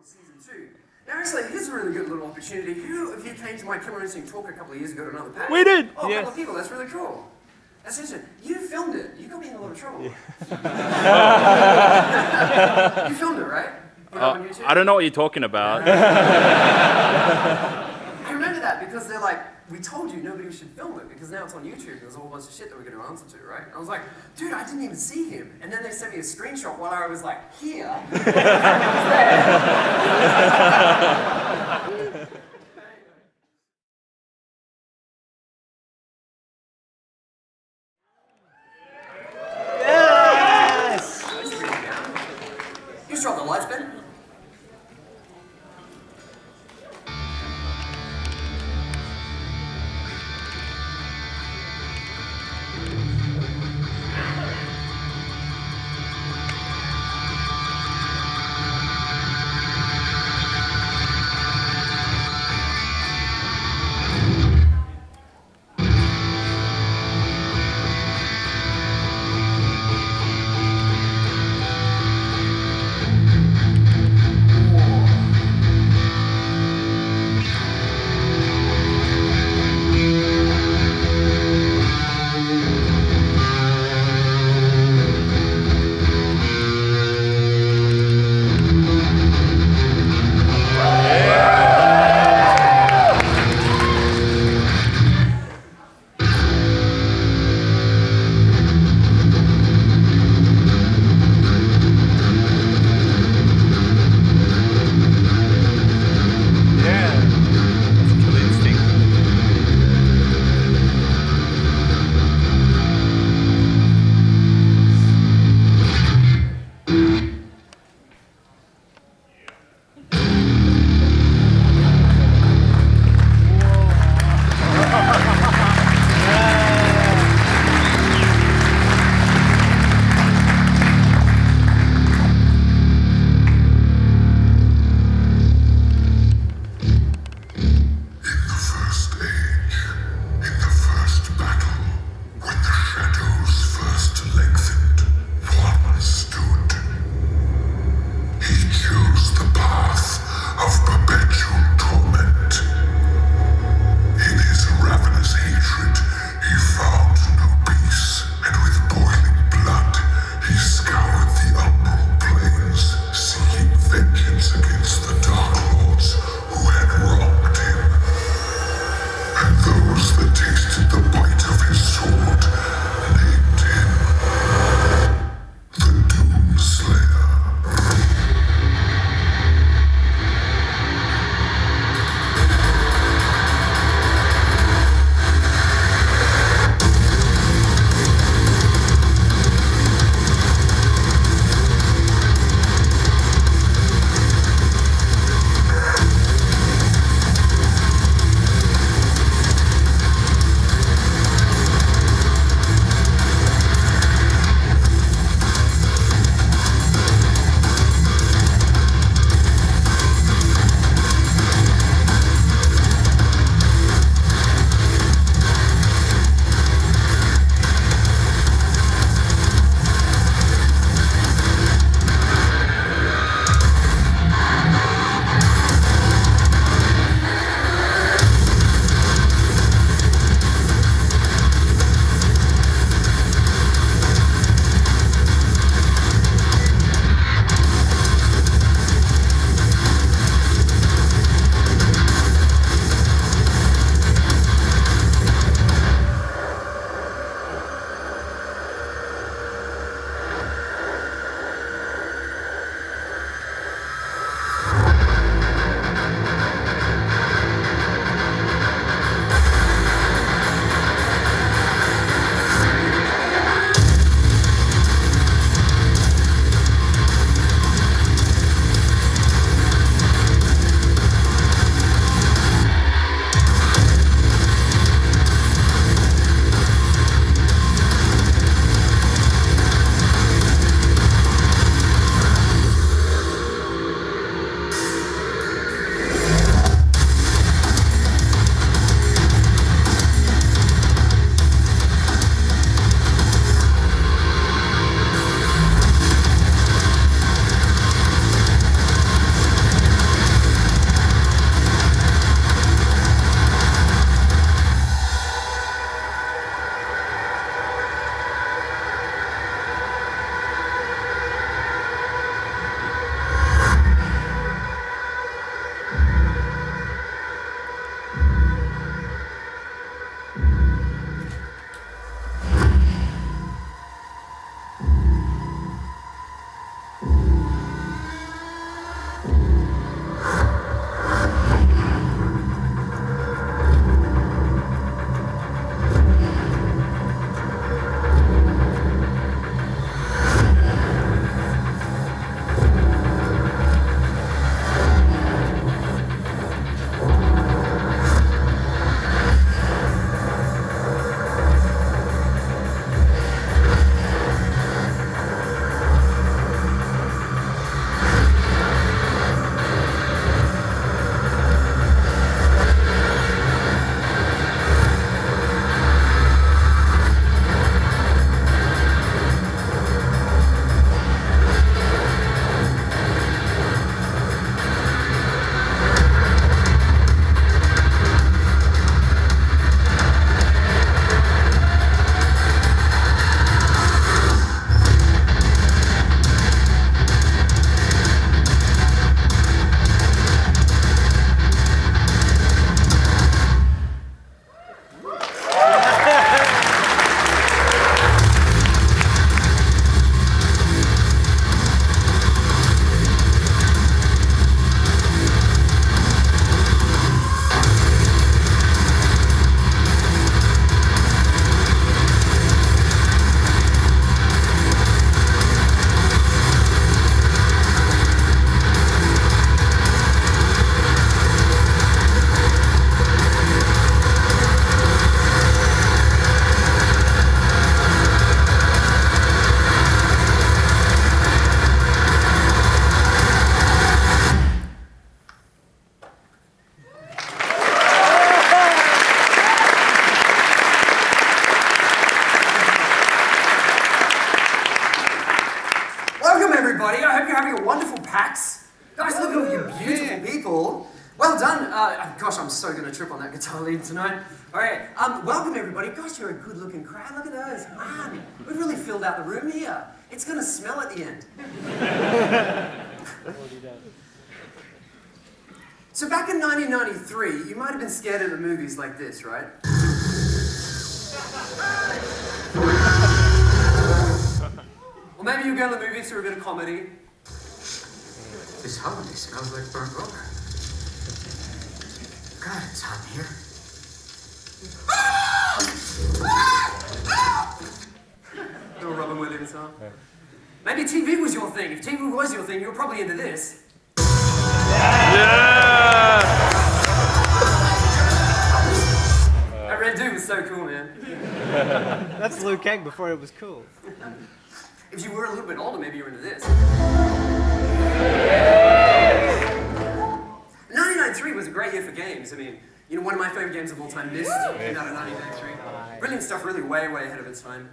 season 2. Now, actually, here's a really good little opportunity. Who of you came to my Killer Instinct talk a couple of years ago to another PAX? We did! Oh, yes. A couple of people, that's really cool. That's interesting. You filmed it. You got me in a lot of trouble. Yeah. You filmed it, right? Put it up on YouTube? I don't know what you're talking about. I remember that because they're like, we told you nobody should film it because now it's on YouTube and there's a whole bunch of shit that we're going to answer to, right? And I was like, dude, I didn't even see him. And then they sent me a screenshot while I was like, here. And he was there. Yes! You just dropped the lights, Ben. Guys, look at all you beautiful people. Well done. Gosh, I'm so going to trip on that guitar lead tonight. All right, welcome everybody. Gosh, you're a good-looking crowd. Look at those. Man, we've really filled out the room here. It's going to smell at the end. So back in 1993, you might have been scared of the movies like this, right? Or maybe you go to the movies for a bit of comedy. This holiday smells like burnt rubber. God, it's hot in here. Little Robin Williams song. Maybe TV was your thing. If TV was your thing, you were probably into this. That red dude was so cool, man. That's Liu Kang before it was cool. If you were a little bit older, maybe you were into this. 1993 was a great year for games. I mean, you know, one of my favorite games of all time, Myst, came out in 1993. Brilliant stuff, really way ahead of its time.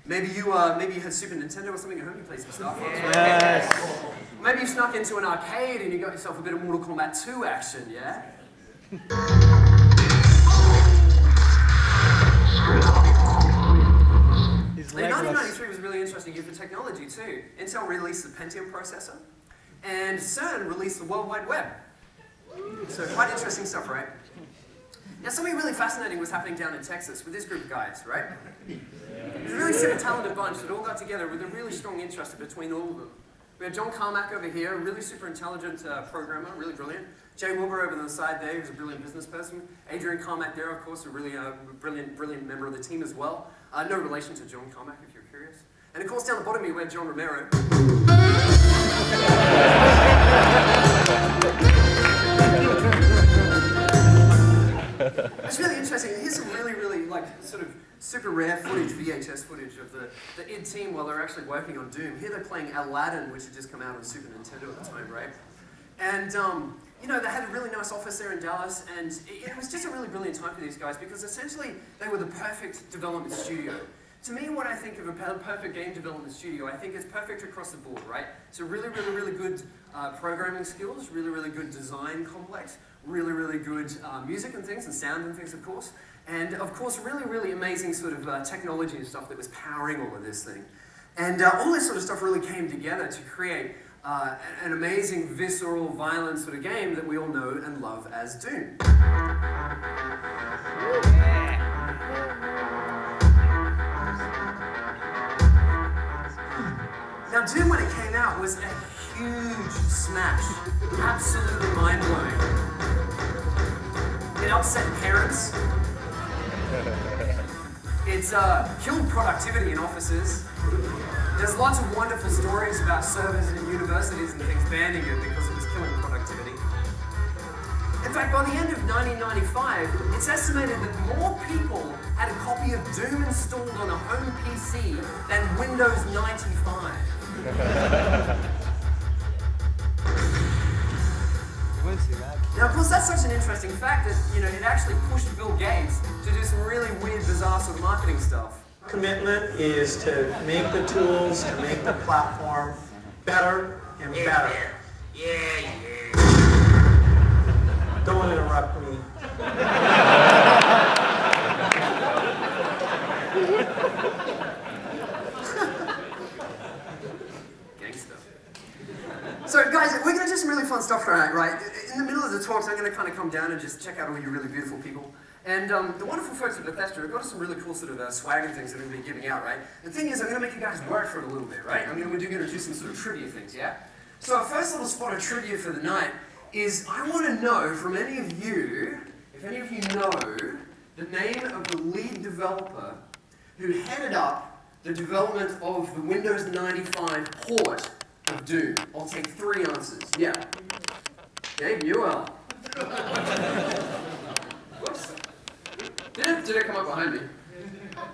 Maybe you had Super Nintendo or something at home, you played some stuff. Yes. Maybe you snuck into an arcade and you got yourself a bit of Mortal Kombat 2 action, yeah? And 1993 was a really interesting year for technology too. Intel released the Pentium processor, and CERN released the World Wide Web. So quite interesting stuff, right? Now something really fascinating was happening down in Texas with this group of guys, right? It was a really super talented bunch that all got together with a really strong interest between all of them. We had John Carmack over here, a really super intelligent programmer, really brilliant. Jay Wilbur over on the side there, who's a brilliant business person. Adrian Carmack there, of course, a really brilliant member of the team as well. No relation to John Carmack, if you're curious. And of course, down the bottom here, we had John Romero. It's really interesting. Here's some really, like, sort of super rare footage, VHS footage of the id team while they're actually working on Doom. Here they're playing Aladdin, which had just come out on Super Nintendo at the time, right? And, you know, they had a really nice office there in Dallas, and it was just a really brilliant time for these guys because essentially they were the perfect development studio. To me, what I think of a perfect game development studio, I think it's perfect across the board, right? So really good programming skills, really good design complex, really good music and things, and sound and things, of course. And of course, really amazing sort of technology and stuff that was powering all of this thing. And all this sort of stuff really came together to create an amazing, visceral, violent sort of game that we all know and love as Doom. Now, Doom, when it came out, was a huge smash. Absolutely mind-blowing. It upset parents. It's killed productivity in offices. There's lots of wonderful stories about servers in universities and things banning it because it was killing productivity. In fact, by the end of 1995, it's estimated that more people had a copy of Doom installed on a home PC than Windows 95. Now, of course, that's such an interesting fact that, you know, it actually pushed Bill Gates to do some really weird, bizarre sort of marketing stuff. Commitment is to make the tools, to make the platform better and better. Yeah. Don't interrupt me. Gangsta. So, guys, we're going to do some really fun stuff tonight, right? In the middle of the talks, I'm going to kind of come down and just check out all you really beautiful people. And the wonderful folks at Bethesda have got us some really cool sort of swag and things that we're going to be giving out, right? The thing is, I'm going to make you guys work for it a little bit, right? We're going to do some sort of trivia things, yeah? So our first little spot of trivia for the night is I want to know from any of you, if any of you know, the name of the lead developer who headed up the development of the Windows 95 port of Doom. I'll take 3 answers. Yeah. Gabe Newell. Whoops. Did it come up behind me?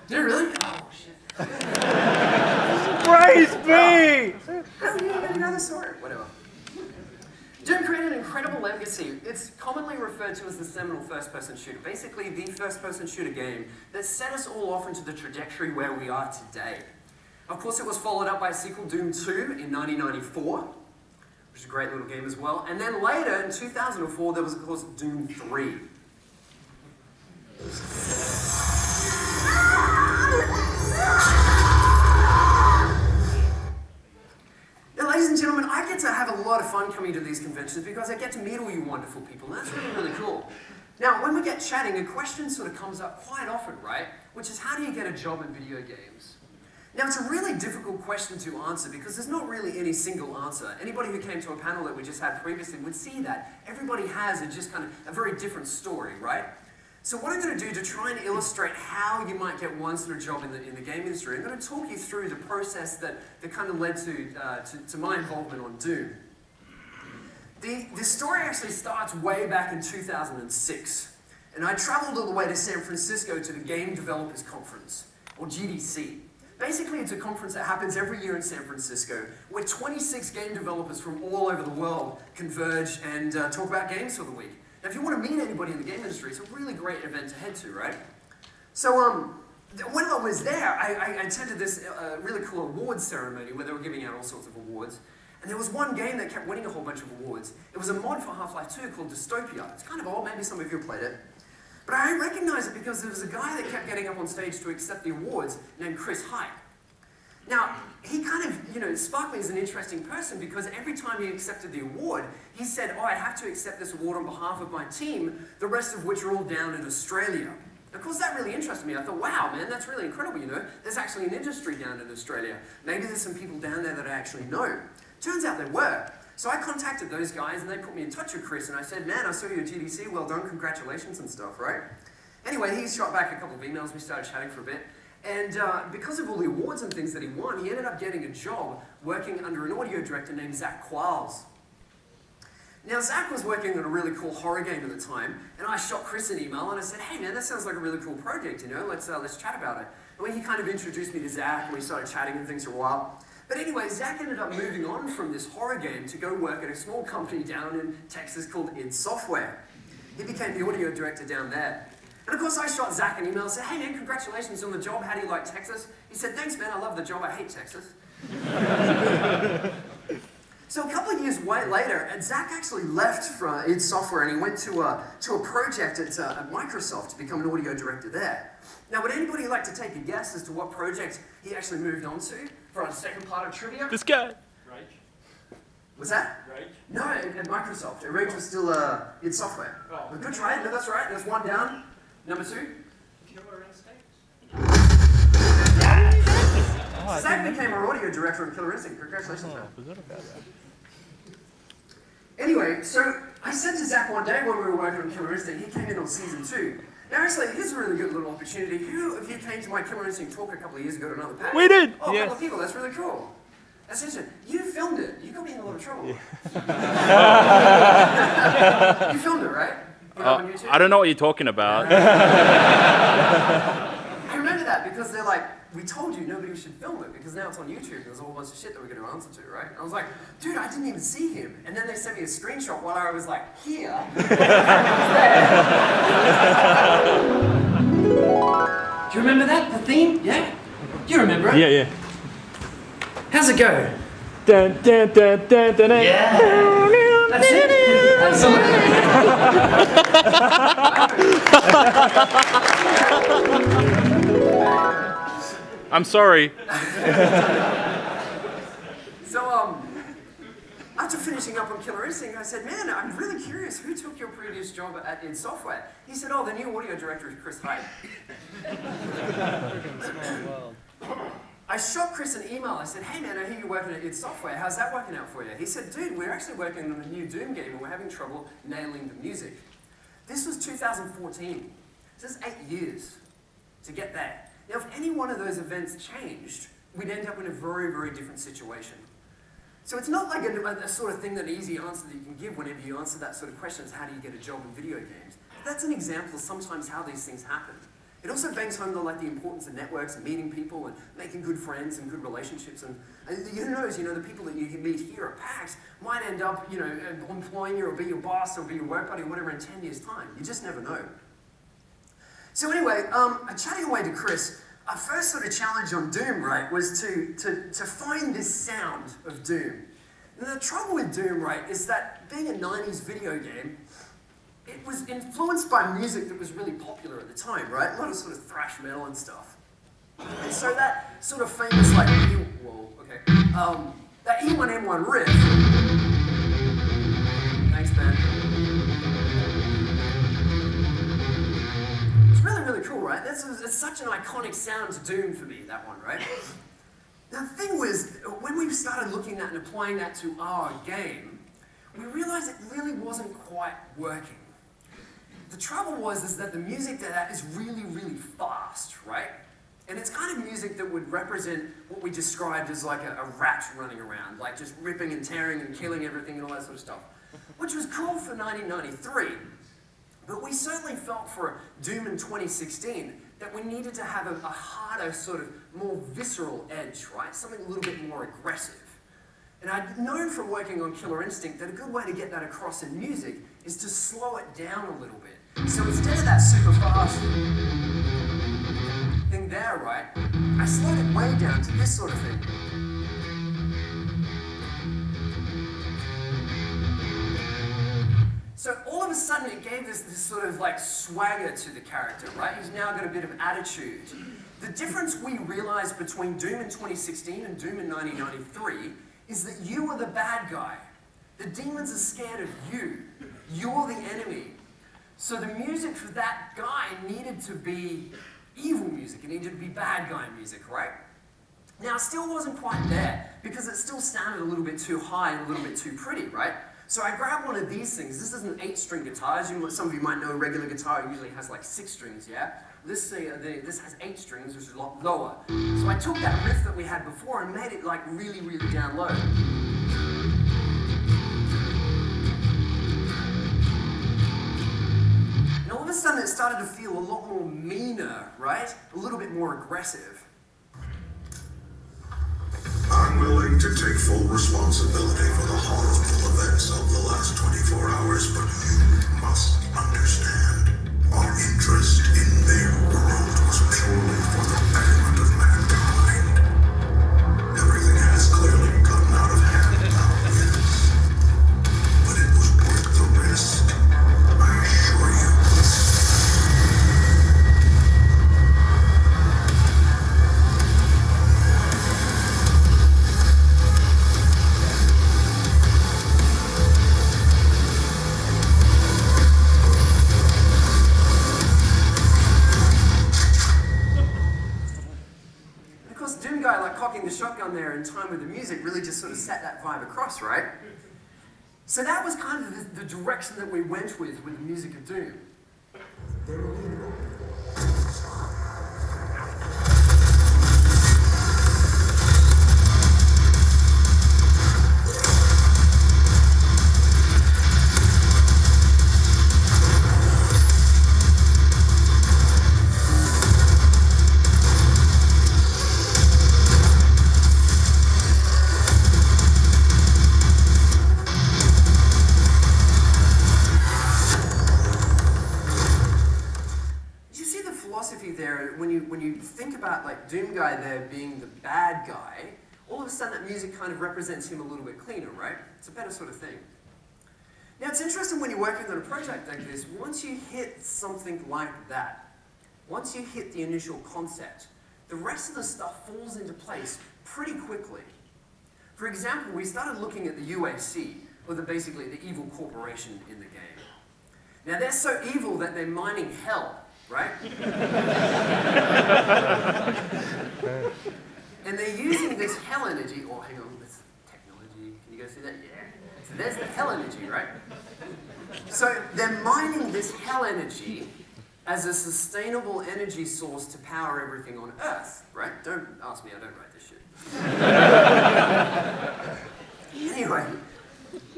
Did it really? Oh, shit. Praise be! How do you even know the story? Whatever. Doom created an incredible legacy. It's commonly referred to as the seminal first-person shooter. Basically, the first-person shooter game that set us all off into the trajectory where we are today. Of course, it was followed up by a sequel, Doom 2, in 1994. which is a great little game as well. And then later, in 2004, there was, of course, Doom 3. Now, ladies and gentlemen, I get to have a lot of fun coming to these conventions because I get to meet all you wonderful people, and that's really, really cool. Now, when we get chatting, a question sort of comes up quite often, right? Which is, how do you get a job in video games? Now, it's a really difficult question to answer because there's not really any single answer. Anybody who came to a panel that we just had previously would see that. Everybody has a very different story, right? So what I'm going to do to try and illustrate how you might get one sort of job in the game industry, I'm going to talk you through the process that kind of led to my involvement on Doom. The story actually starts way back in 2006, and I traveled all the way to San Francisco to the Game Developers Conference, or GDC. Basically, it's a conference that happens every year in San Francisco, where 26 game developers from all over the world converge and talk about games for the week. Now, if you want to meet anybody in the game industry, it's a really great event to head to, right? So, when I was there, I attended this really cool awards ceremony where they were giving out all sorts of awards. And there was one game that kept winning a whole bunch of awards. It was a mod for Half-Life 2 called Dystopia. It's kind of old, maybe some of you have played it. But I recognized it because there was a guy that kept getting up on stage to accept the awards named Chris Hyde. Now, he kind of, struck me as an interesting person because every time he accepted the award, he said, I have to accept this award on behalf of my team, the rest of which are all down in Australia. Of course, that really interested me. I thought, wow, man, that's really incredible, There's actually an industry down in Australia. Maybe there's some people down there that I actually know. Turns out there were. So I contacted those guys and they put me in touch with Chris and I said, man, I saw you at GDC, well done, congratulations and stuff, right? Anyway, he shot back a couple of emails, we started chatting for a bit. And because of all the awards and things that he won, he ended up getting a job working under an audio director named Zach Quarles. Now, Zach was working on a really cool horror game at the time, and I shot Chris an email and I said, hey man, that sounds like a really cool project, let's chat about it. And when he kind of introduced me to Zach and we started chatting and things for a while. But anyway, Zach ended up moving on from this horror game to go work at a small company down in Texas called id Software. He became the audio director down there. And of course I shot Zach an email and said, hey man, congratulations on the job, how do you like Texas? He said, thanks man, I love the job, I hate Texas. So a couple of years later, and Zach actually left from id Software and he went to a project at Microsoft to become an audio director there. Now, would anybody like to take a guess as to what project he actually moved on to for our second part of trivia? This guy. Rage? Was that? Rage? No, at Microsoft. Rage was still id Software. Oh. But good try, no, that's right, there's one down. Number 2. Killer Instinct? So Zach became our audio director on Killer Instinct. Congratulations, man. Anyway, so I said to Zach one day when we were working on Killer Instinct, he came in on season 2. Now actually, here's a really good little opportunity. Who of you came to my Killer Instinct talk a couple of years ago to another PAX? We did! Oh, a Yes. couple of people, that's really cool. That's interesting. You filmed it. You got me in a lot of trouble. You filmed it, right? Put it up on YouTube? I don't know what you're talking about. I remember that because they're like, we told you nobody should film it because now it's on YouTube and there's a whole bunch of shit that we're going to answer to, right? And I was like, dude, I didn't even see him. And then they sent me a screenshot while I was like, here. Do you remember that? The theme? Yeah? Do you remember it? Yeah. How's it go? Dun, dun, dun, dun, dun, dun. Yeah. That's it. I'm sorry. So, after finishing up on Killer Instinct, I said, man, I'm really curious, who took your previous job at id Software? He said, oh, the new audio director is Chris Hyde. Small world. I shot Chris an email. I said, hey man, I hear you're working at id Software. How's that working out for you? He said, dude, we're actually working on a new Doom game and we're having trouble nailing the music. This was 2014. So this is 8 years to get that. Now, if any one of those events changed, we'd end up in a very, very different situation. So it's not like a sort of thing, that easy answer that you can give whenever you answer that sort of question is how do you get a job in video games? That's an example of sometimes how these things happen. It also bangs home the importance of networks and meeting people and making good friends and good relationships. And who knows, the people that you can meet here at PAX might end up, employing you or be your boss or be your work buddy or whatever in 10 years' time. You just never know. So anyway, chatting away to Chris, our first sort of challenge on Doom, right, was to find this sound of Doom. Now, the trouble with Doom, right, is that being a 90s video game, it was influenced by music that was really popular at the time, right? A lot of sort of thrash metal and stuff. And so that sort of famous, like, that E1M1 riff, thanks, man. It's really, really cool, right? It's such an iconic sound to Doom for me, that one, right? Now, the thing was, when we started looking at and applying that to our game, we realized it really wasn't quite working. The trouble was that the music to that is really, really fast, right? And it's kind of music that would represent what we described as like a rat running around, like just ripping and tearing and killing everything and all that sort of stuff, which was cool for 1993. But we certainly felt for Doom in 2016 that we needed to have a harder, sort of more visceral edge, right? Something a little bit more aggressive. And I'd known from working on Killer Instinct that a good way to get that across in music is to slow it down a little bit. So instead of that super fast thing there, right, I slowed it way down to this sort of thing. So all of a sudden it gave this sort of like swagger to the character, right? He's now got a bit of attitude. The difference we realized between Doom in 2016 and Doom in 1993 is that you are the bad guy. The demons are scared of you. You're the enemy. So the music for that guy needed to be evil music. It needed to be bad guy music, right? Now, it still wasn't quite there because it still sounded a little bit too high and a little bit too pretty, right? So I grabbed one of these things. This is an 8-string guitar. As some of you might know, a regular guitar usually has like 6 strings, yeah? This has 8 strings, which is a lot lower. So I took that riff that we had before and made it like really, really down low. And all of a sudden it started to feel a lot more meaner, right? A little bit more aggressive. I'm willing to take full responsibility for the horrible events of the last 24 hours, but you must understand, our interest in their world was purely for the betterment of mankind. Everything has clearly gotten out of hand now, yes. But it was worth the risk, I assure you. Cocking the shotgun there in time with the music really just sort of set that vibe across, right? So that was kind of the direction that we went with the music of Doom. There, when you think about like Doom Guy there being the bad guy, all of a sudden that music kind of represents him a little bit cleaner, right? It's a better sort of thing. Now it's interesting when you're working on a project like this, once you hit something like that, once you hit the initial concept, the rest of the stuff falls into place pretty quickly. For example, we started looking at the UAC, or basically the evil corporation in the game. Now they're so evil that they're mining hell, right? And they're using this hell energy, oh, hang on, this technology, can you go see that? Yeah. So there's the hell energy, right? So they're mining this hell energy as a sustainable energy source to power everything on Earth, right? Don't ask me, I don't write this shit. Anyway,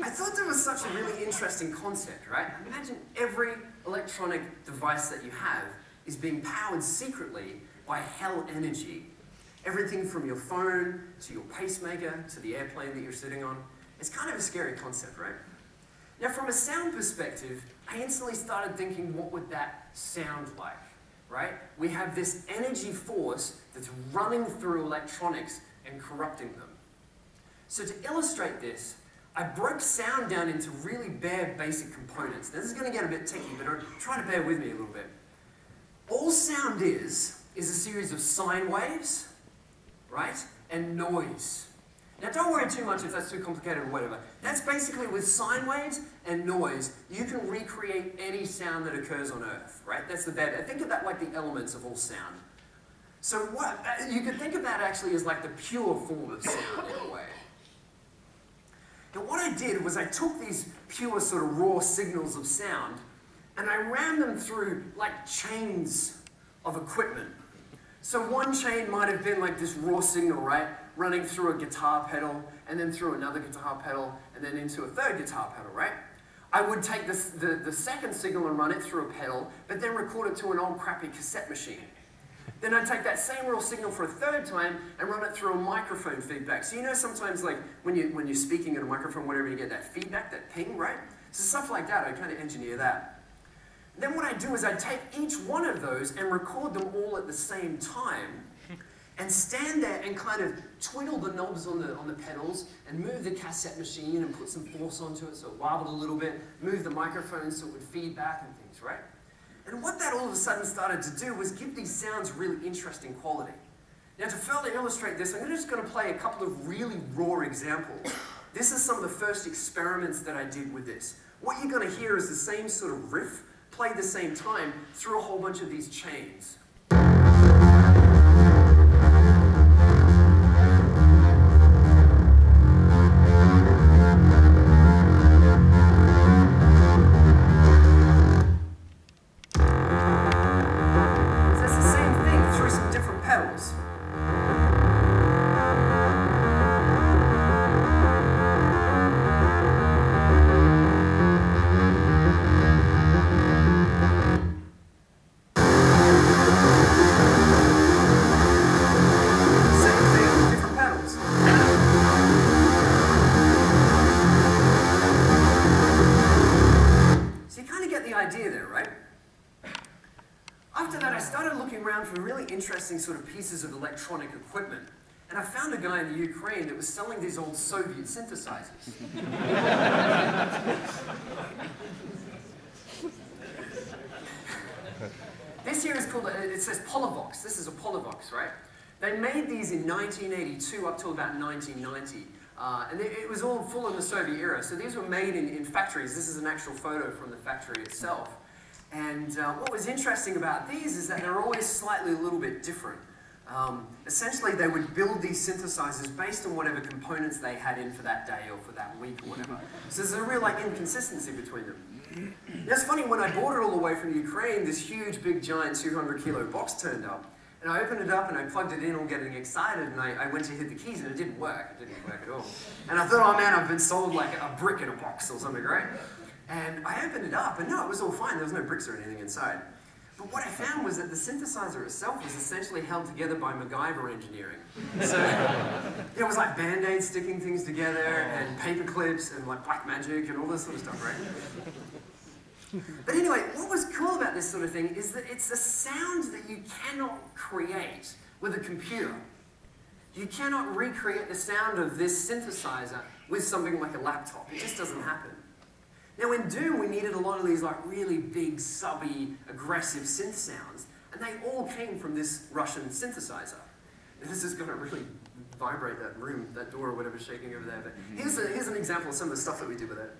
I thought that was such a really interesting concept, right? Imagine every electronic device that you have is being powered secretly by hell energy. Everything from your phone to your pacemaker to the airplane that you're sitting on. It's kind of a scary concept, right? Now, from a sound perspective, I instantly started thinking, what would that sound like, right? We have this energy force that's running through electronics and corrupting them. So to illustrate this, I broke sound down into really bare basic components. Now, this is going to get a bit techy, but try to bear with me a little bit. All sound is a series of sine waves, right, and noise. Now, don't worry too much if that's too complicated or whatever. That's basically with sine waves and noise, you can recreate any sound that occurs on Earth, right? That's the bad. Think of that like the elements of all sound. So what you could think of that actually as like the pure form of sound in a way. Now, what I did was I took these pure sort of raw signals of sound and I ran them through like chains of equipment. So one chain might have been like this raw signal, right? Running through a guitar pedal, and then through another guitar pedal, and then into a third guitar pedal, right? I would take the second signal and run it through a pedal, but then record it to an old crappy cassette machine. Then I'd take that same raw signal for a third time and run it through a microphone feedback. So you know sometimes like when you're speaking in a microphone, whatever, you get that feedback, that ping, right? So stuff like that, I kind of engineer that. Then what I do is I take each one of those and record them all at the same time and stand there and kind of twiddle the knobs on the pedals and move the cassette machine and put some force onto it so it wobbled a little bit, move the microphone so it would feedback and things, right? And what that all of a sudden started to do was give these sounds really interesting quality. Now to further illustrate this, I'm just going to play a couple of really raw examples. This is some of the first experiments that I did with this. What you're going to hear is the same sort of riff played at the same time through a whole bunch of these chains. Interesting sort of pieces of electronic equipment. And I found a guy in the Ukraine that was selling these old Soviet synthesizers. This here is called, it says Polivox. This is a Polivox, right? They made these in 1982 up till about 1990. And it was all full in the Soviet era. So these were made in factories. This is an actual photo from the factory itself. And what was interesting about these is that they're always slightly a little bit different. Essentially, they would build these synthesizers based on whatever components they had in for that day or for that week or whatever. So there's a real like inconsistency between them. Now, it's funny, when I bought it all the way from Ukraine, this huge, big, giant 200-kilo box turned up. And I opened it up and I plugged it in all getting excited, and I went to hit the keys and it didn't work. It didn't work at all. And I thought, oh man, I've been sold like a brick in a box or something, right? And I opened it up, and no, it was all fine. There was no bricks or anything inside. But what I found was that the synthesizer itself was essentially held together by MacGyver engineering. So it was like Band-Aids sticking things together, and paper clips, and like black magic, and all this sort of stuff, right? But anyway, what was cool about this sort of thing is that it's a sound that you cannot create with a computer. You cannot recreate the sound of this synthesizer with something like a laptop. It just doesn't happen. Now in Doom, we needed a lot of these like really big, subby, aggressive synth sounds, and they all came from this Russian synthesizer. And this is going to really vibrate that room, that door or whatever's shaking over there. But here's an example of some of the stuff that we did with it.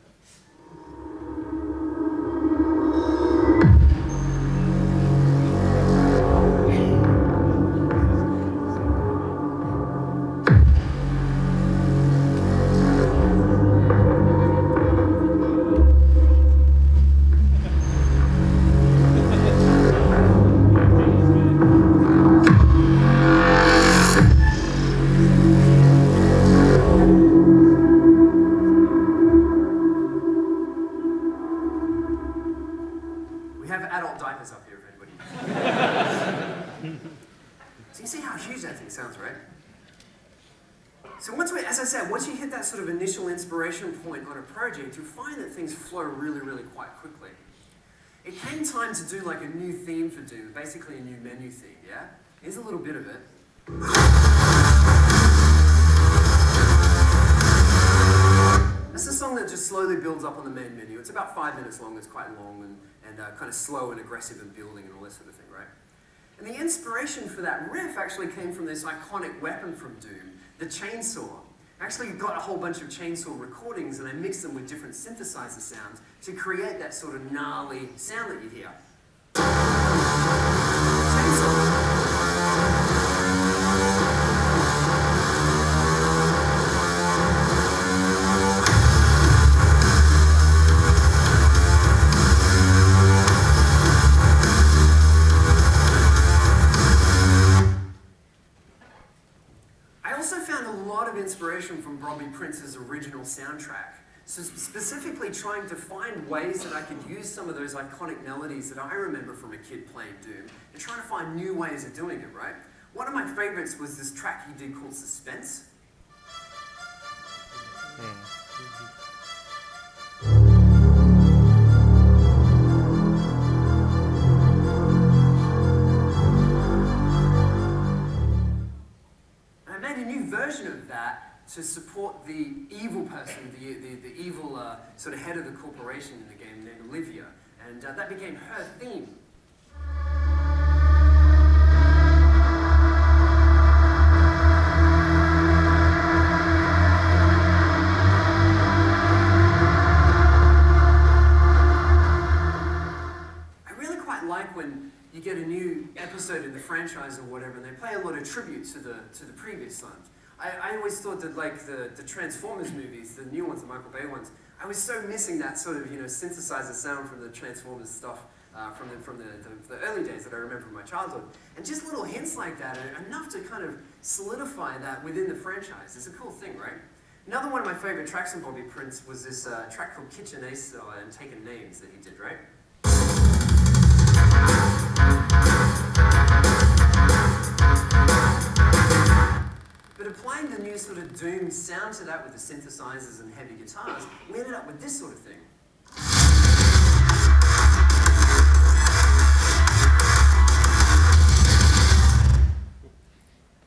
Sort of initial inspiration point on a project, you'll find that things flow really, really quite quickly. It came time to do like a new theme for Doom, basically a new menu theme, yeah? Here's a little bit of it. That's the song that just slowly builds up on the main menu. It's about 5 minutes long. It's quite long and kind of slow and aggressive and building and all that sort of thing, right? And the inspiration for that riff actually came from this iconic weapon from Doom, the chainsaw. I actually got a whole bunch of chainsaw recordings and I mixed them with different synthesizer sounds to create that sort of gnarly sound that you hear. Chainsaw. Inspiration from Bobby Prince's original soundtrack. So specifically trying to find ways that I could use some of those iconic melodies that I remember from a kid playing Doom and trying to find new ways of doing it, right? One of my favorites was this track he did called Suspense. Version of that to support the evil person, the evil sort of head of the corporation in the game named Olivia, and that became her theme. I really quite like when you get a new episode in the franchise or whatever, and they play a lot of tribute to the previous ones. I always thought that like the Transformers movies, the new ones, the Michael Bay ones, I was so missing that sort of synthesizer sound from the Transformers stuff from the early days that I remember from my childhood. And just little hints like that are enough to kind of solidify that within the franchise. It's a cool thing, right? Another one of my favorite tracks from Bobby Prince was this track called Kitchen Ace and Taking Names that he did, right? But applying the new sort of Doom sound to that with the synthesizers and heavy guitars, we ended up with this sort of thing.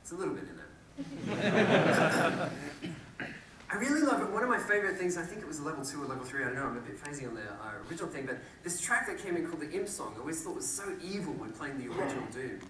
It's a little bit in there. I really love it. One of my favorite things, I think it was level 2 or level 3, I don't know, I'm a bit phasing on the original thing, but this track that came in called the Imp Song, I always thought was so evil when playing the original Doom.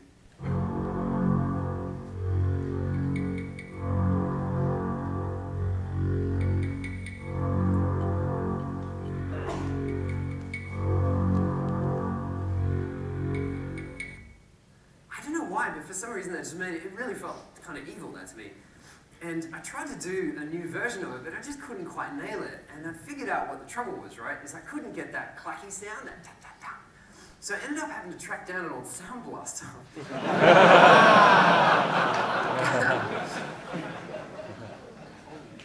But for some reason that just made it really felt kind of evil there to me. And I tried to do a new version of it, but I just couldn't quite nail it. And I figured out what the trouble was, right? Is I couldn't get that clacky sound, that tap, tap, tap. So I ended up having to track down an old Sound Blaster.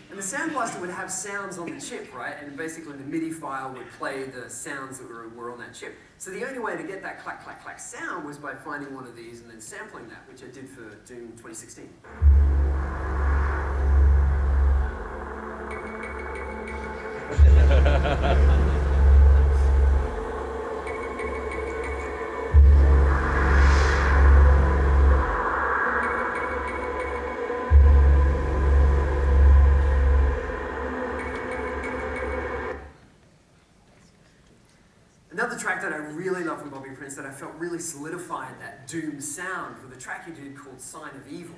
And the Sound Blaster would have sounds on the chip, right? And basically the MIDI file would play the sounds that were on that chip. So the only way to get that clack, clack, clack sound was by finding one of these and then sampling that, which I did for Doom 2016. Another track that I really love from Bobby Prince that I felt really solidified that Doom sound was a track he did called Sign of Evil.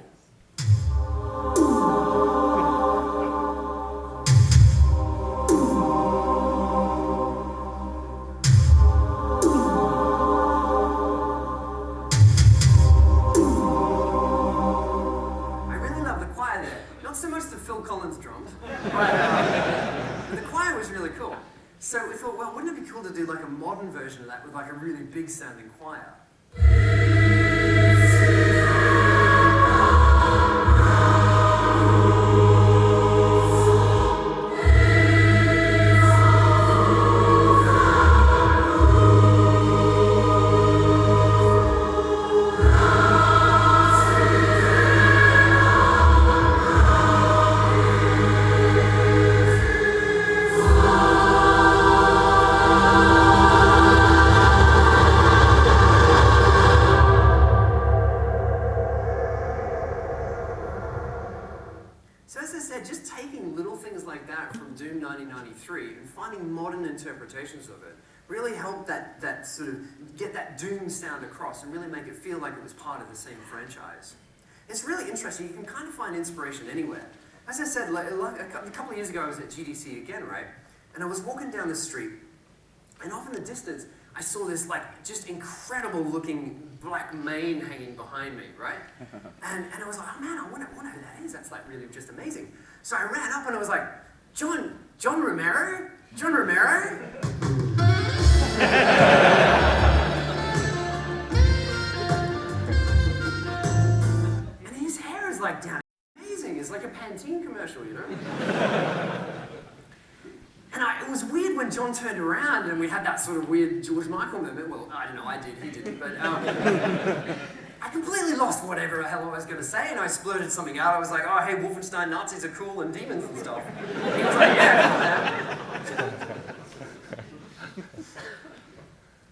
I really love the choir there. Not so much the Phil Collins drums, but the choir was really cool. So we thought, well, wouldn't it be cool to do like a modern version of that with like a really big sounding choir? interpretations of it really helped that sort of get that Doom sound across and really make it feel like it was part of the same franchise. It's really interesting. You can kind of find inspiration anywhere. As I said, like a couple of years ago, I was at GDC again, right? And I was walking down the street, and off in the distance, I saw this like just incredible looking black mane hanging behind me, right? And I was like, oh man, I wonder who that is. That's like really just amazing. So I ran up and I was like, John Romero? John Romero? And his hair is like down amazing. It's like a Pantene commercial, you know? And it was weird when John turned around and we had that sort of weird George Michael moment. Well, I don't know, I did, he didn't, but I completely lost whatever the hell I was going to say, and I splurted something out. I was like, oh, hey, Wolfenstein Nazis are cool and demons and stuff. He was like, yeah, cool, man.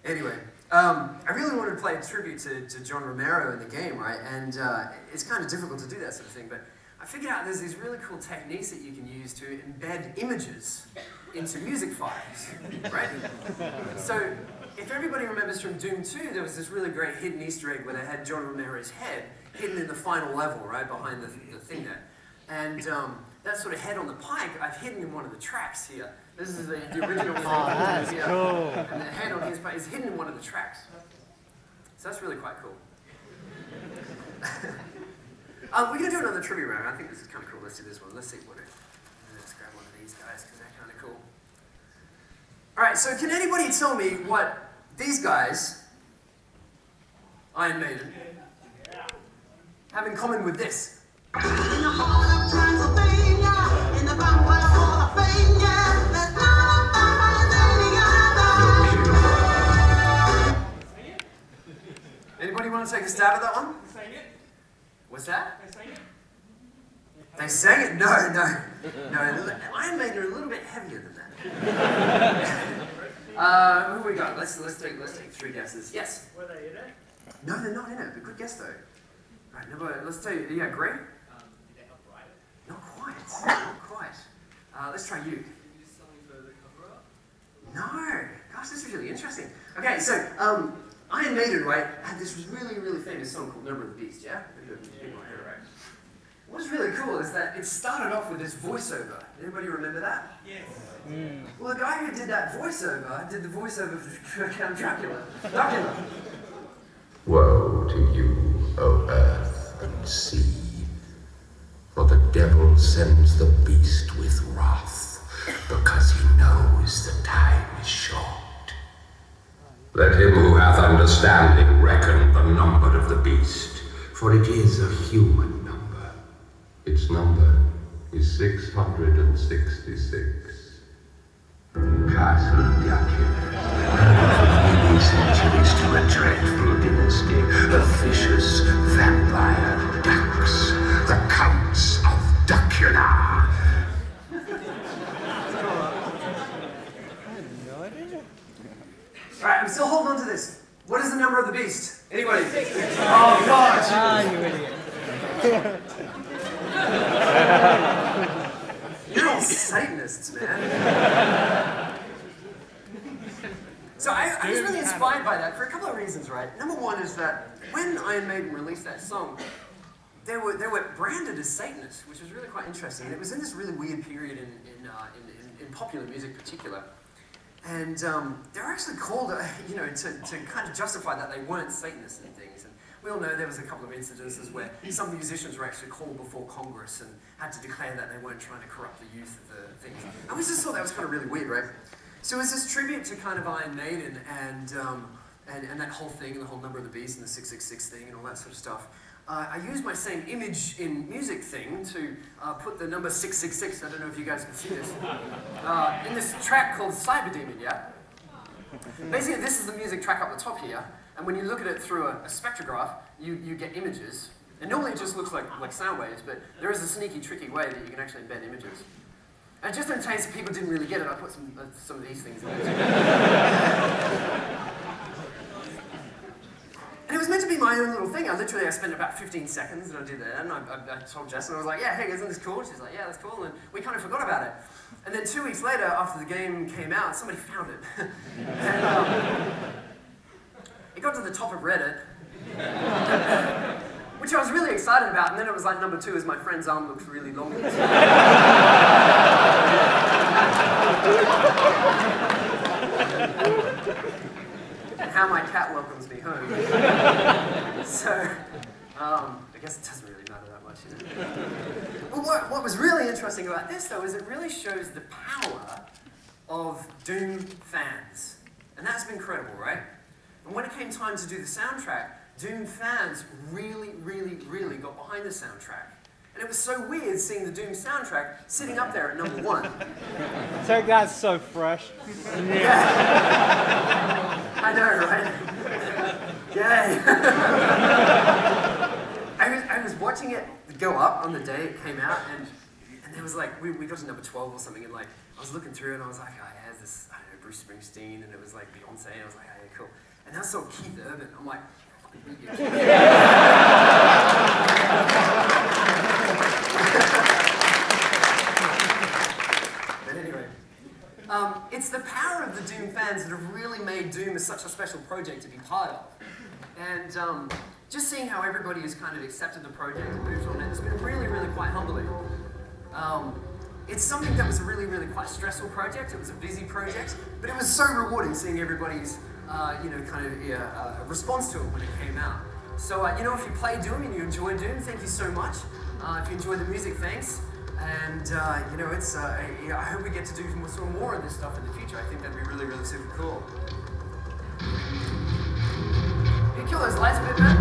Anyway, I really wanted to play a tribute to John Romero in the game, right? And it's kind of difficult to do that sort of thing, but I figured out there's these really cool techniques that you can use to embed images into music files, right? So, if everybody remembers from Doom 2, there was this really great hidden Easter egg where they had John Romero's head hidden in the final level, right, behind the thing there. And that sort of head on the pike, I've hidden in one of the tracks here. This is the original thing. Oh, that's here. cool. And the head on his pike is hidden in one of the tracks. So that's really quite cool. We're going to do another trivia round. I think this is kind of cool. Let's do this one. Let's see what it is. Let's grab one of these guys because they're kind of cool. All right, so can anybody tell me what these guys, Iron Maiden, have in common with this? In the heart of Transylvania, in the vampire hall of fame, yeah, there's no vampires any other. Anybody want to take a stab at that one? Sang it? What's that? They sang it? They sang it? No. Iron Maiden are a little bit heavier than that. Who have we got? Let's take 3 guesses. Yes. Were they in it? No, they're not in it. But good guess though. Right, let's take. Yeah, Greg. Did they help write it? Not quite. Not quite. Let's try you. Did you just something for the cover up? No. Gosh, this is really interesting. Okay, so Iron Maiden, right, had this really, really famous song called Number of the Beast, yeah? People heard it, right? What's really cool is that it started off with this voiceover. Anybody remember that? Yes. Well, the guy who did that voiceover did the voiceover for Count Dracula. Woe to you, O earth and sea, for the devil sends the beast with wrath, because he knows the time is short. Let him who hath understanding reckon the number of the beast, for it is a human number. Its number is 666. Castle Dracula, many centuries to a dreadful dynasty of vicious vampire ducks, the Counts of Dracula. Alright, I'm still holding on to this. What is the number of the beast? Anybody? Oh, God! Ah, you idiot. You're all Satanists, man. So I was really inspired by that for a couple of reasons, right? Number one is that when Iron Maiden released that song, they were branded as Satanists, which was really quite interesting. And it was in this really weird period in popular music in particular. And they were actually called, to kind of justify that they weren't Satanists and things. And we all know there was a couple of incidences where some musicians were actually called before Congress and had to declare that they weren't trying to corrupt the youth of the things. And we just thought that was kind of really weird, right? So it was this tribute to kind of Iron Maiden and that whole thing, and the whole Number of the Beast and the 666 thing and all that sort of stuff. I used my same image in music thing to put the number 666, I don't know if you guys can see this, in this track called Cyber Demon, yeah? Basically, this is the music track up the top here, and when you look at it through a spectrograph, you get images. And normally it just looks like sound waves, but there is a sneaky, tricky way that you can actually embed images. And just in case people didn't really get it, I put some of these things in there. And it was meant to be my own little thing. I spent about 15 seconds and I did that, and I told Jess, and I was like, yeah, hey, isn't this cool? She's like, yeah, that's cool, and we kind of forgot about it. And then 2 weeks later, after the game came out, somebody found it. And, it got to the top of Reddit, which I was really excited about, and then it was like number 2 is my friend's arm looks really long. And how my cat welcomes me home. So, I guess it doesn't really matter that much, you know. Well, what was really interesting about this, though, is it really shows the power of Doom fans. And that's been incredible, right? And when it came time to do the soundtrack, Doom fans really, really, really got behind the soundtrack. And it was so weird seeing the Doom soundtrack sitting up there at number 1. So that's so fresh. Yeah. I know, right? Yay. I was watching it go up on the day it came out, and there was like, we got to number 12 or something, and like, I was looking through and I was like, oh yeah, this, I don't know, Bruce Springsteen, and it was like Beyonce, and I was like, oh yeah, cool. And then I saw Keith Urban, I'm like, but anyway, it's the power of the Doom fans that have really made Doom such a special project to be part of. And just seeing how everybody has kind of accepted the project and moved on, it's been really, really quite humbling. It's something that was a really, really quite stressful project. It was a busy project, but it was so rewarding seeing everybody's, response to it when it came out. So, if you play Doom and you enjoy Doom, thank you so much. If you enjoy the music, thanks. And, I hope we get to do some more of this stuff in the future. I think that'd be really, really super cool. You kill those lights a bit, man.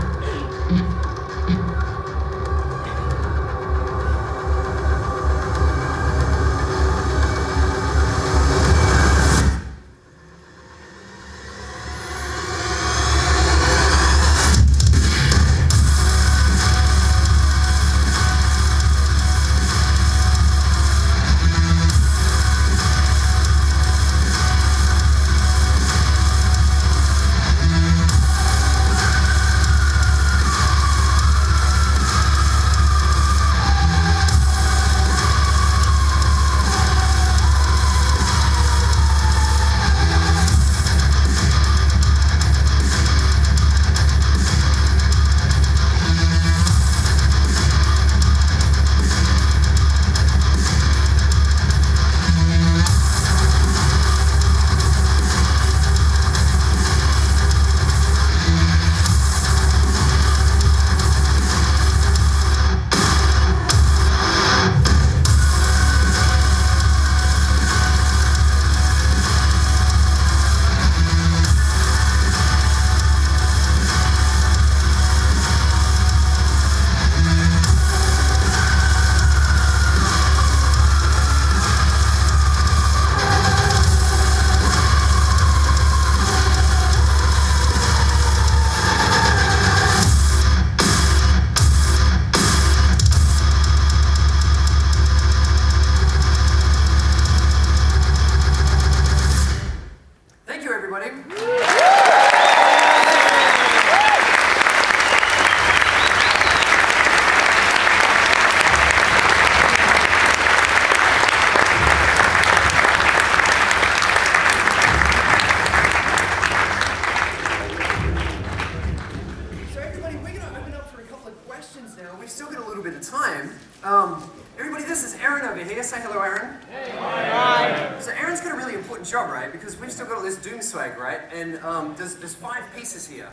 Everybody, this is Aaron over here. Say hello, Aaron. Hey. Hi. So Aaron's got a really important job, right? Because we've still got all this Doom swag, right? And there's 5 pieces here.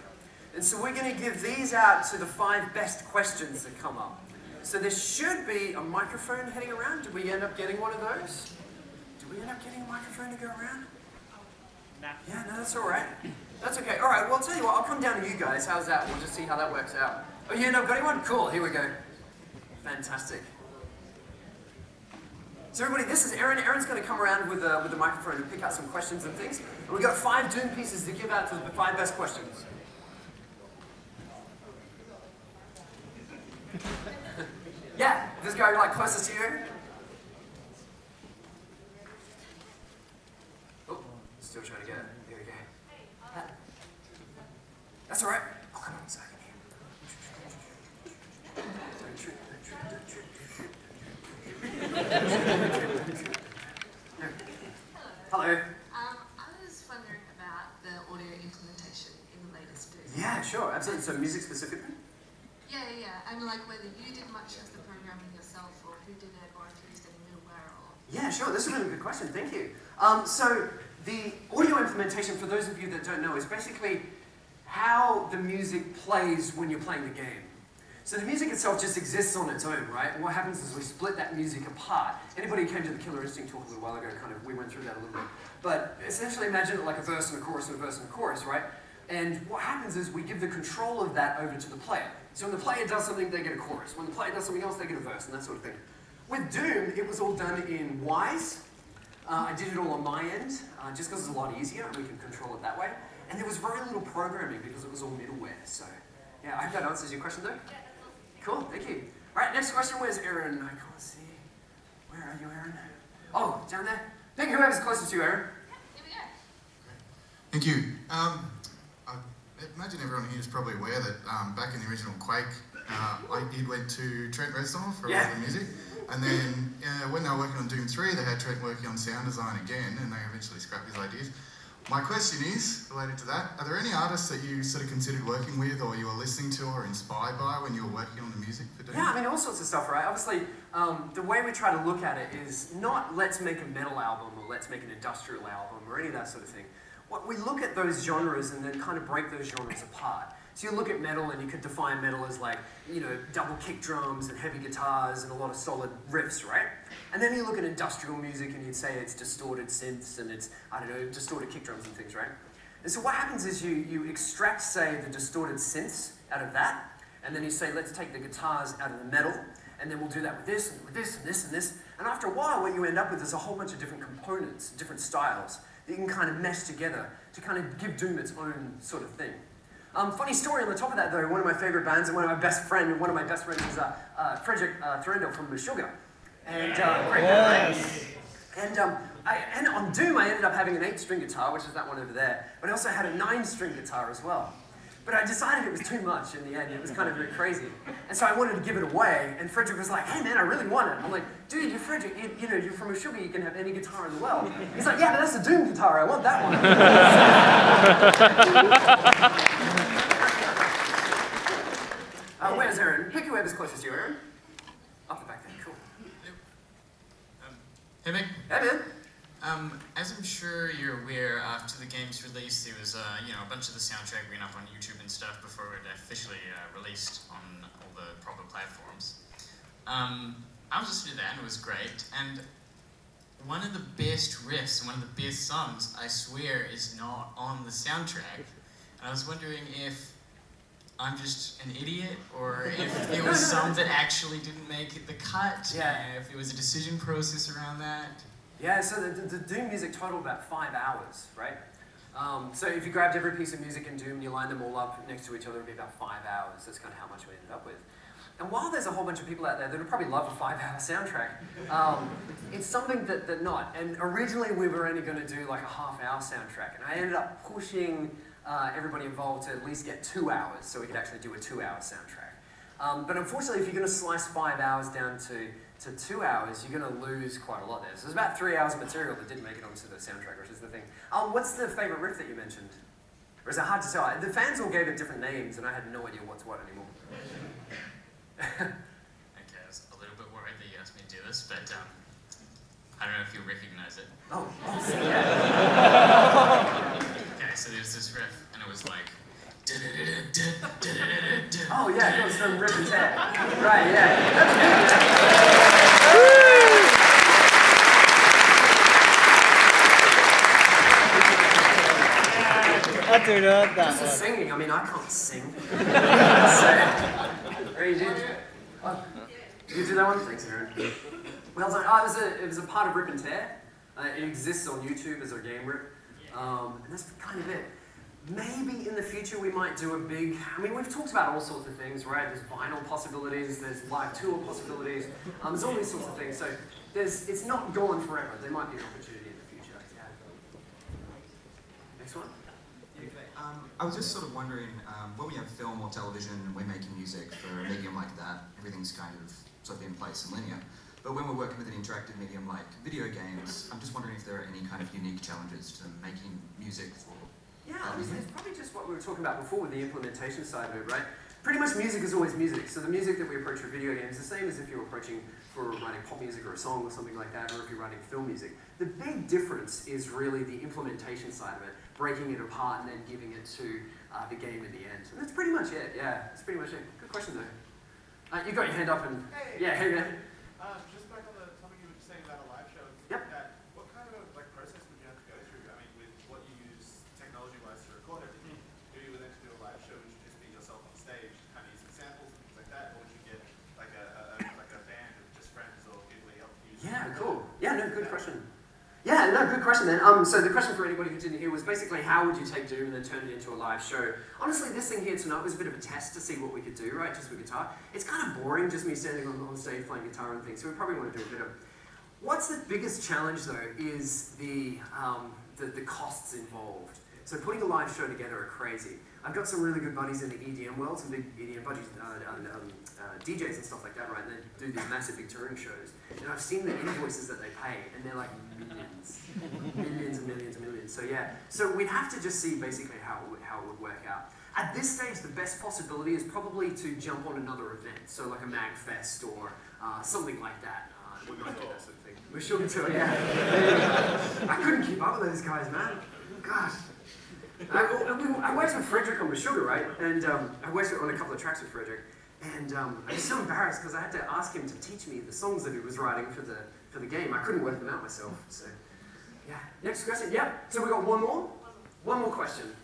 And so we're going to give these out to the 5 best questions that come up. So there should be a microphone heading around. Did we end up getting one of those? Did we end up getting a microphone to go around? Nah. Yeah, no, that's all right. That's okay. All right, well, I'll tell you what. I'll come down to you guys. How's that? We'll just see how that works out. Oh, you end up getting one? Cool. Here we go. Fantastic. So everybody, this is Aaron. Aaron's going to come around with the microphone and pick out some questions and things. And we've got 5 Doom pieces to give out to the 5 best questions. Yeah, this guy like closest to you. Oh, still trying to get it. Here we go. That's all right. Oh, come on, a second here. Hello. I was wondering about the audio implementation in the latest Doom. Yeah, sure, absolutely. So music specifically? Yeah. I mean, like whether you did much of the programming yourself, or who did it, or if you used any middleware, or. Yeah, sure. This is a really good question. Thank you. So the audio implementation, for those of you that don't know, is basically how the music plays when you're playing the game. So the music itself just exists on its own, right? And what happens is we split that music apart. Anybody who came to the Killer Instinct talk a little while ago, we went through that a little bit. But essentially imagine it like a verse and a chorus and a verse and a chorus, right? And what happens is we give the control of that over to the player. So when the player does something, they get a chorus. When the player does something else, they get a verse, and that sort of thing. With Doom, it was all done in Wise. I did it all on my end, just because it's a lot easier, and we can control it that way. And there was very little programming because it was all middleware. So, yeah, I hope that answers your question, though. Cool, thank you. All right, next question. Where's Aaron? I can't see. Where are you, Aaron? Oh, down there. Pick whoever's closest to you, Aaron. Here we go. Thank you. I imagine everyone here is probably aware that back in the original Quake, he went to Trent Reznor for a lot of the music. And then when they were working on Doom 3, they had Trent working on sound design again, and they eventually scrapped his ideas. My question is, related to that, are there any artists that you sort of considered working with, or you were listening to, or inspired by when you were working on the music for Doom? Yeah, I mean, all sorts of stuff, right? Obviously, the way we try to look at it is not let's make a metal album, or let's make an industrial album, or any of that sort of thing. What we look at those genres and then kind of break those genres apart. So you look at metal and you could define metal as like, you know, double kick drums and heavy guitars and a lot of solid riffs, right? And then you look at industrial music and you'd say it's distorted synths and it's, I don't know, distorted kick drums and things, right? And so what happens is you extract, say, the distorted synths out of that, and then you say, let's take the guitars out of the metal, and then we'll do that with this and with this and this and this. And after a while, what you end up with is a whole bunch of different components, different styles, that you can kind of mesh together to kind of give Doom its own sort of thing. Funny story on the top of that, though, one of my favorite bands and one of my best friends is Frederick Thorendal from Meshuggah. And great band, right? And on Doom, I ended up having an 8-string guitar, which is that one over there, but I also had a 9-string guitar as well. But I decided it was too much in the end. It was kind of a bit crazy. And so I wanted to give it away, and Frederick was like, hey man, I really want it. I'm like, dude, you're Frederick, you know, you're from Meshuggah, you can have any guitar in the world. He's like, yeah, but that's a Doom guitar, I want that one. Where's Aaron? Pick whoever's closest to you, Aaron. Up the back there, cool. Hey Mick. Hey man. As I'm sure you're aware, after the game's release, there was a bunch of the soundtrack went up on YouTube and stuff before it officially released on all the proper platforms. I was listening to that and it was great. And one of the best riffs and one of the best songs, I swear, is not on the soundtrack. And I was wondering if I'm just an idiot, or if there was some that actually didn't make the cut. Yeah. If there was a decision process around that. Yeah, so the Doom music totaled about 5 hours, right? So if you grabbed every piece of music in Doom and you lined them all up next to each other, it would be about 5 hours. That's kind of how much we ended up with. And while there's a whole bunch of people out there that would probably love a 5-hour soundtrack, it's something that not. And originally we were only going to do like a half-hour soundtrack, and I ended up pushing everybody involved to at least get 2 hours so we could actually do a 2-hour soundtrack. But unfortunately, if you're going to slice 5 hours down to 2 hours, you're going to lose quite a lot there. So there's about 3 hours of material that didn't make it onto the soundtrack, which is the thing. What's the favourite riff that you mentioned? Or is it hard to tell? The fans all gave it different names, and I had no idea what's what anymore. Okay, I was a little bit worried that you asked me to do this, but I don't know if you'll recognize it. Oh, yeah. Okay, so there's this riff, and it was like... Oh yeah, it goes from rip and tear. Right, yeah. That's good. I do know that This is one. singing. I mean, I can't sing. So, you did. Oh, you do that one? Thanks, Aaron. Well done. It was a part of Rip and Tear. It exists on YouTube as a game rip. And that's kind of it. Maybe in the future we might do a big, I mean, we've talked about all sorts of things, right? There's vinyl possibilities, there's live tour possibilities, there's all these sorts of things. So it's not gone forever. There might be an opportunity in the future. Yeah. Next one. I was just sort of wondering, when we have film or television and we're making music for a medium like that, everything's kind of sort of in place and linear. But when we're working with an interactive medium like video games, I'm just wondering if there are any kind of unique challenges to making music for. Yeah, honestly, it's probably just what we were talking about before with the implementation side of it, right? Pretty much music is always music. So the music that we approach for video games is the same as if you're approaching for writing pop music or a song or something like that, or if you're writing film music. The big difference is really the implementation side of it, breaking it apart and then giving it to the game in the end. And that's pretty much it, yeah. That's pretty much it. Good question though. You got your hand up and... Hey! Yeah, hey man. Just back on the topic you were just saying about a live show. Yep. What kind of process would you have to go through? I mean, with what you use technology-wise to record everything, do you then to do a live show, would you just be yourself on stage, kind of using samples and things like that, or would you get like a band of just friends or people that help use? Yeah, cool. Yeah, no, good question. Yeah, no, good question then. So the question for anybody who didn't hear was basically how would you take Doom and then turn it into a live show? Honestly, this thing here tonight was a bit of a test to see what we could do, right, just with guitar. It's kind of boring, just me standing on stage playing guitar and things, so we probably want to do a bit of... What's the biggest challenge though is the costs involved. So putting a live show together are crazy. I've got some really good buddies in the EDM world, some big EDM buddies, DJs and stuff like that, right? And they do these massive big touring shows. And I've seen the invoices that they pay, and they're like millions. Millions and millions and millions. So yeah, so we'd have to just see basically how it would work out. At this stage, the best possibility is probably to jump on another event, so like a MagFest or something like that. We might do that sort of thing. We're sure to, yeah. I couldn't keep up with those guys, man. Gosh. I worked with Frederick on the Sugar, right? And I worked on a couple of tracks with Frederick. And I was so embarrassed because I had to ask him to teach me the songs that he was writing for the game. I couldn't work them out myself. So, yeah. Next question. Yeah. So we got one more. One more question.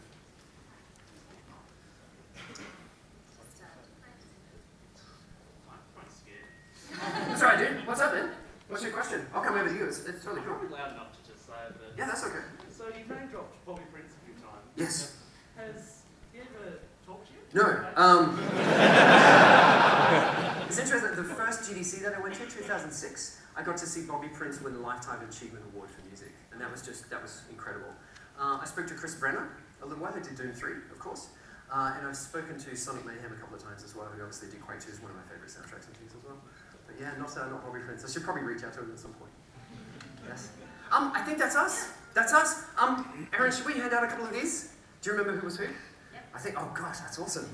That's all right, dude. What's up, man? What's your question? I'll come over to you. It's totally cool. Probably loud enough to just say it, but... Yeah, that's okay. So you've name dropped Bobby Prince a few times. Yes. Has he ever talked to you? No. It's interesting. The first GDC that I went to, 2006, I got to see Bobby Prince win the Lifetime Achievement Award for music, and that was incredible. I spoke to Chris Brenner a little while. They did Doom 3, of course. And I've spoken to Sonic Mayhem a couple of times as well, who obviously did Quake 2 is one of my favourite soundtracks and things as well. But yeah, not Bobby Prince. I should probably reach out to him at some point. Yes. I think that's us. That's us. Aaron, should we hand out a couple of these? Do you remember who was who? Yep. I think, oh gosh, that's awesome.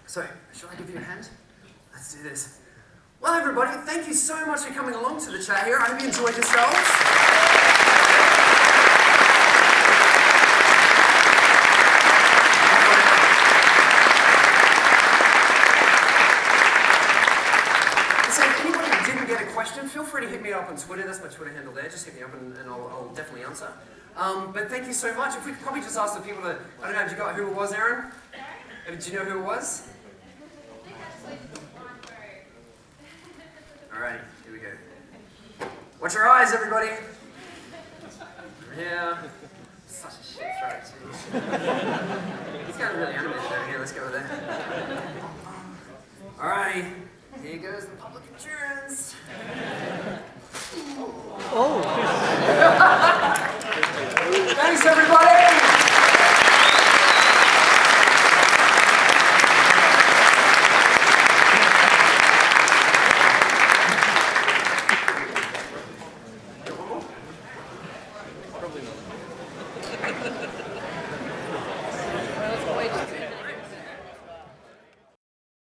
So, shall I give you a hand? Let's do this. Well, everybody, thank you so much for coming along to the chat here. I hope you enjoyed yourselves. Feel free to hit me up on Twitter. That's my Twitter handle there. Just hit me up and I'll definitely answer. But thank you so much. If we could probably just ask the people to, I don't know, have you got who it was, Aaron? Do you know who it was? Alright, here we go. Watch your eyes, everybody. Over here. Such a shit throat, too. He's got really animated over here. Let's go with that. Alrighty. Here goes the public insurance. Oh. Thanks, everybody.